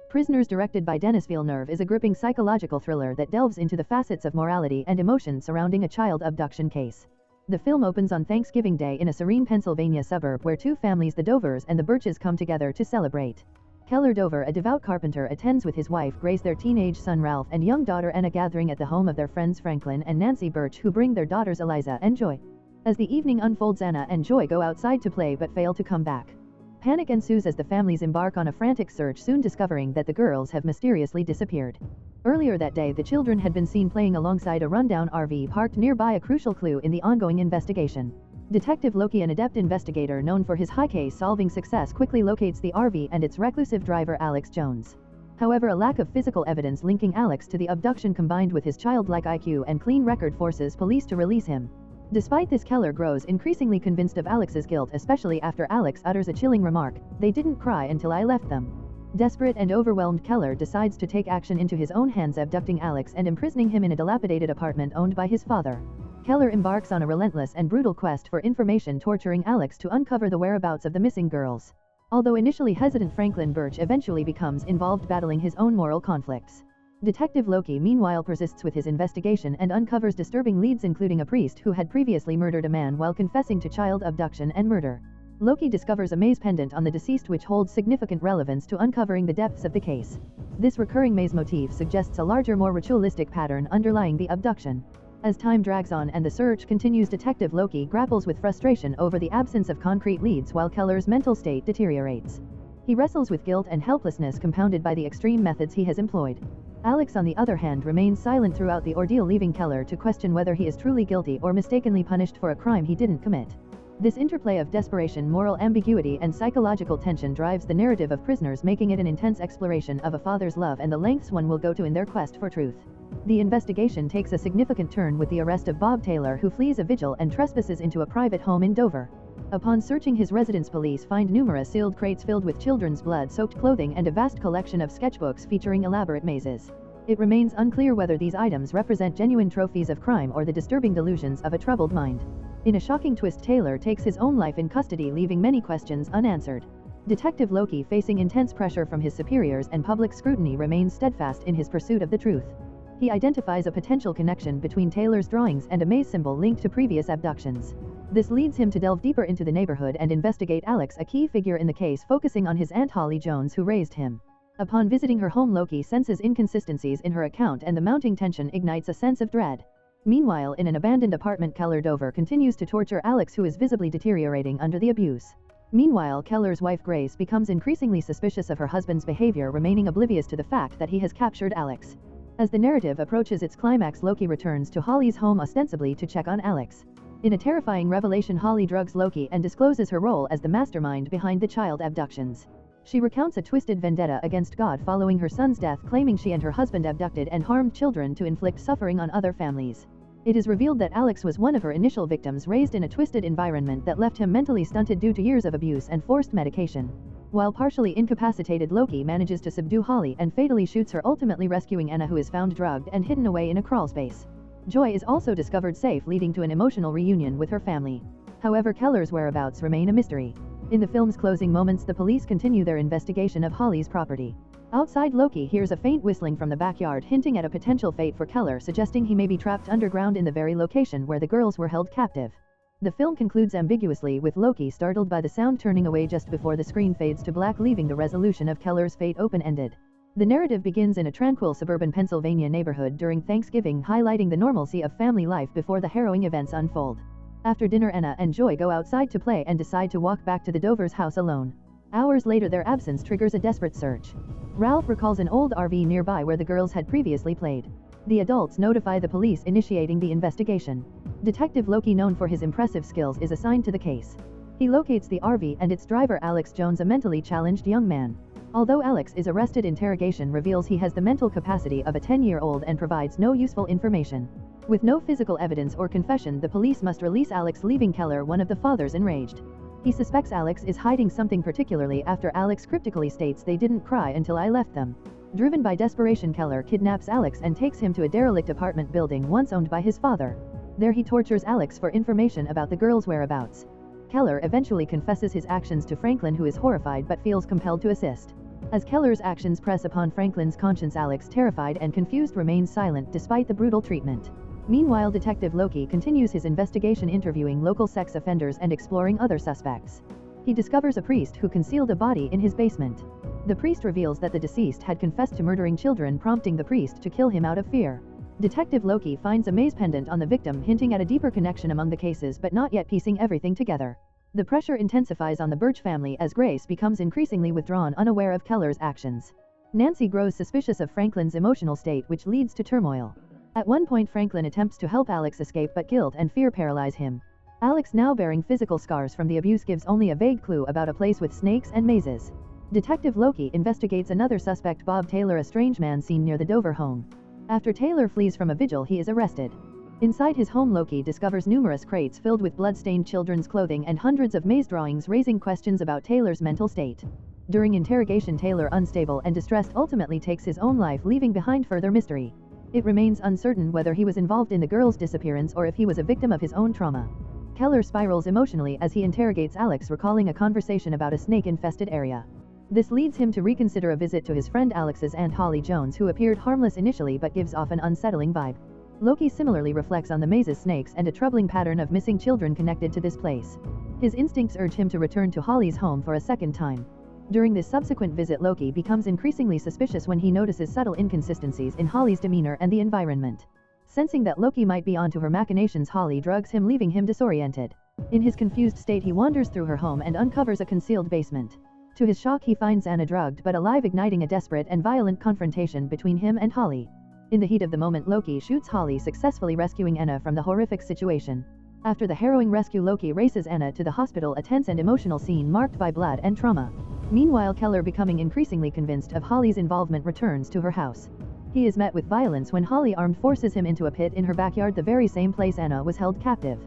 Prisoners, directed by Denis Villeneuve, is a gripping psychological thriller that delves into the facets of morality and emotion surrounding a child abduction case. The film opens on Thanksgiving Day in a serene Pennsylvania suburb where two families, the Dovers and the Birches, come together to celebrate. Keller Dover, a devout carpenter, attends with his wife Grace their teenage son Ralph and young daughter Anna gathering at the home of their friends Franklin and Nancy Birch, who bring their daughters Eliza and Joy. As the evening unfolds, Anna and Joy go outside to play but fail to come back. Panic ensues as the families embark on a frantic search, soon discovering that the girls have mysteriously disappeared. Earlier that day, the children had been seen playing alongside a rundown RV parked nearby, a crucial clue in the ongoing investigation. Detective Loki, an adept investigator known for his high case-solving success, quickly locates the RV and its reclusive driver Alex Jones. However, a lack of physical evidence linking Alex to the abduction combined with his childlike IQ and clean record forces police to release him. Despite this, Keller grows increasingly convinced of Alex's guilt, especially after Alex utters a chilling remark, "They didn't cry until I left them." Desperate and overwhelmed, Keller decides to take action into his own hands, abducting Alex and imprisoning him in a dilapidated apartment owned by his father. Keller embarks on a relentless and brutal quest for information, torturing Alex to uncover the whereabouts of the missing girls. Although initially hesitant, Franklin Birch eventually becomes involved, battling his own moral conflicts. Detective Loki, meanwhile, persists with his investigation and uncovers disturbing leads, including a priest who had previously murdered a man while confessing to child abduction and murder. Loki discovers a maze pendant on the deceased which holds significant relevance to uncovering the depths of the case. This recurring maze motif suggests a larger, more ritualistic pattern underlying the abduction. As time drags on and the search continues, Detective Loki grapples with frustration over the absence of concrete leads while Keller's mental state deteriorates. He wrestles with guilt and helplessness compounded by the extreme methods he has employed. Alex, on the other hand, remains silent throughout the ordeal, leaving Keller to question whether he is truly guilty or mistakenly punished for a crime he didn't commit. This interplay of desperation, moral ambiguity, and psychological tension drives the narrative of Prisoners, making it an intense exploration of a father's love and the lengths one will go to in their quest for truth. The investigation takes a significant turn with the arrest of Bob Taylor, who flees a vigil and trespasses into a private home in Dover. Upon searching his residence, police find numerous sealed crates filled with children's blood-soaked clothing and a vast collection of sketchbooks featuring elaborate mazes. It remains unclear whether these items represent genuine trophies of crime or the disturbing delusions of a troubled mind. In a shocking twist, Taylor takes his own life in custody, leaving many questions unanswered. Detective Loki, facing intense pressure from his superiors and public scrutiny, remains steadfast in his pursuit of the truth. He identifies a potential connection between Taylor's drawings and a maze symbol linked to previous abductions. This leads him to delve deeper into the neighborhood and investigate Alex, a key figure in the case, focusing on his Aunt Holly Jones, who raised him. Upon visiting her home, Loki senses inconsistencies in her account, and the mounting tension ignites a sense of dread. Meanwhile, in an abandoned apartment, Keller Dover continues to torture Alex, who is visibly deteriorating under the abuse. Meanwhile, Keller's wife Grace becomes increasingly suspicious of her husband's behavior, remaining oblivious to the fact that he has captured Alex. As the narrative approaches its climax, Loki returns to Holly's home ostensibly to check on Alex. In a terrifying revelation, Holly drugs Loki and discloses her role as the mastermind behind the child abductions. She recounts a twisted vendetta against God following her son's death, claiming she and her husband abducted and harmed children to inflict suffering on other families. It is revealed that Alex was one of her initial victims, raised in a twisted environment that left him mentally stunted due to years of abuse and forced medication. While partially incapacitated, Loki manages to subdue Holly and fatally shoots her, ultimately rescuing Anna, who is found drugged and hidden away in a crawlspace. Joy is also discovered safe, leading to an emotional reunion with her family. However, Keller's whereabouts remain a mystery. In the film's closing moments, the police continue their investigation of Holly's property. Outside, Loki hears a faint whistling from the backyard, hinting at a potential fate for Keller, suggesting he may be trapped underground in the very location where the girls were held captive. The film concludes ambiguously, with Loki startled by the sound turning away just before the screen fades to black, leaving the resolution of Keller's fate open-ended. The narrative begins in a tranquil suburban Pennsylvania neighborhood during Thanksgiving, highlighting the normalcy of family life before the harrowing events unfold. After dinner, Anna and Joy go outside to play and decide to walk back to the Dovers' house alone. Hours later, their absence triggers a desperate search. Ralph recalls an old RV nearby where the girls had previously played. The adults notify the police, initiating the investigation. Detective Loki, known for his impressive skills, is assigned to the case. He locates the RV and its driver Alex Jones, a mentally challenged young man. Although Alex is arrested, interrogation reveals he has the mental capacity of a 10-year-old and provides no useful information. With no physical evidence or confession, the police must release Alex, leaving Keller, one of the fathers, enraged. He suspects Alex is hiding something, particularly after Alex cryptically states, "They didn't cry until I left them." Driven by desperation, Keller kidnaps Alex and takes him to a derelict apartment building once owned by his father. There he tortures Alex for information about the girls' whereabouts. Keller eventually confesses his actions to Franklin, who is horrified but feels compelled to assist. As Keller's actions press upon Franklin's conscience, Alex, terrified and confused, remains silent despite the brutal treatment. Meanwhile, Detective Loki continues his investigation, interviewing local sex offenders and exploring other suspects. He discovers a priest who concealed a body in his basement. The priest reveals that the deceased had confessed to murdering children, prompting the priest to kill him out of fear. Detective Loki finds a maze pendant on the victim, hinting at a deeper connection among the cases but not yet piecing everything together. The pressure intensifies on the Birch family as Grace becomes increasingly withdrawn, unaware of Keller's actions. Nancy grows suspicious of Franklin's emotional state, which leads to turmoil. At one point, Franklin attempts to help Alex escape, but guilt and fear paralyze him. Alex, now bearing physical scars from the abuse, gives only a vague clue about a place with snakes and mazes. Detective Loki investigates another suspect, Bob Taylor, a strange man seen near the Dover home. After Taylor flees from a vigil, he is arrested. Inside his home, Loki discovers numerous crates filled with blood-stained children's clothing and hundreds of maze drawings, raising questions about Taylor's mental state. During interrogation, Taylor, unstable and distressed, ultimately takes his own life, leaving behind further mystery. It remains uncertain whether he was involved in the girl's disappearance or if he was a victim of his own trauma. Keller spirals emotionally as he interrogates Alex, recalling a conversation about a snake-infested area. This leads him to reconsider a visit to his friend Alex's aunt, Holly Jones, who appeared harmless initially but gives off an unsettling vibe. Loki similarly reflects on the mazes, snakes, and a troubling pattern of missing children connected to this place. His instincts urge him to return to Holly's home for a second time. During this subsequent visit, Loki becomes increasingly suspicious when he notices subtle inconsistencies in Holly's demeanor and the environment. Sensing that Loki might be onto her machinations, Holly drugs him, leaving him disoriented. In his confused state, he wanders through her home and uncovers a concealed basement. To his shock, he finds Anna drugged but alive, igniting a desperate and violent confrontation between him and Holly. In the heat of the moment, Loki shoots Holly, successfully rescuing Anna from the horrific situation. After the harrowing rescue, Loki races Anna to the hospital, a tense and emotional scene marked by blood and trauma. Meanwhile, Keller, becoming increasingly convinced of Holly's involvement, returns to her house. He is met with violence when Holly armed forces him into a pit in her backyard, the very same place Anna was held captive.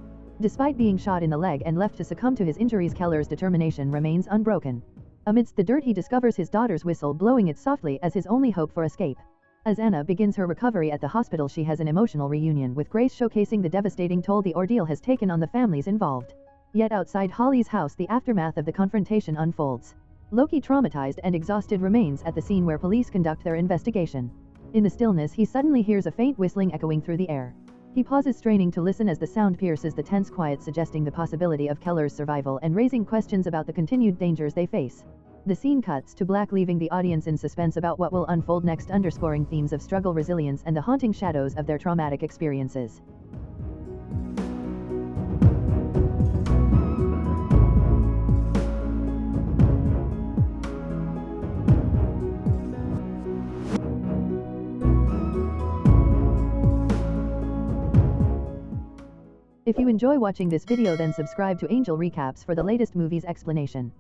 Despite being shot in the leg and left to succumb to his injuries, Keller's determination remains unbroken. Amidst the dirt, he discovers his daughter's whistle, blowing it softly as his only hope for escape. As Anna begins her recovery at the hospital, she has an emotional reunion with Grace, showcasing the devastating toll the ordeal has taken on the families involved. Yet outside Holly's house, the aftermath of the confrontation unfolds. Loki, traumatized and exhausted, remains at the scene where police conduct their investigation. In the stillness, he suddenly hears a faint whistling echoing through the air. He pauses, straining to listen as the sound pierces the tense quiet, suggesting the possibility of Keller's survival and raising questions about the continued dangers they face. The scene cuts to black, leaving the audience in suspense about what will unfold next, underscoring themes of struggle, resilience, and the haunting shadows of their traumatic experiences. If you enjoy watching this video, then subscribe to Angel Recaps for the latest movies explanation.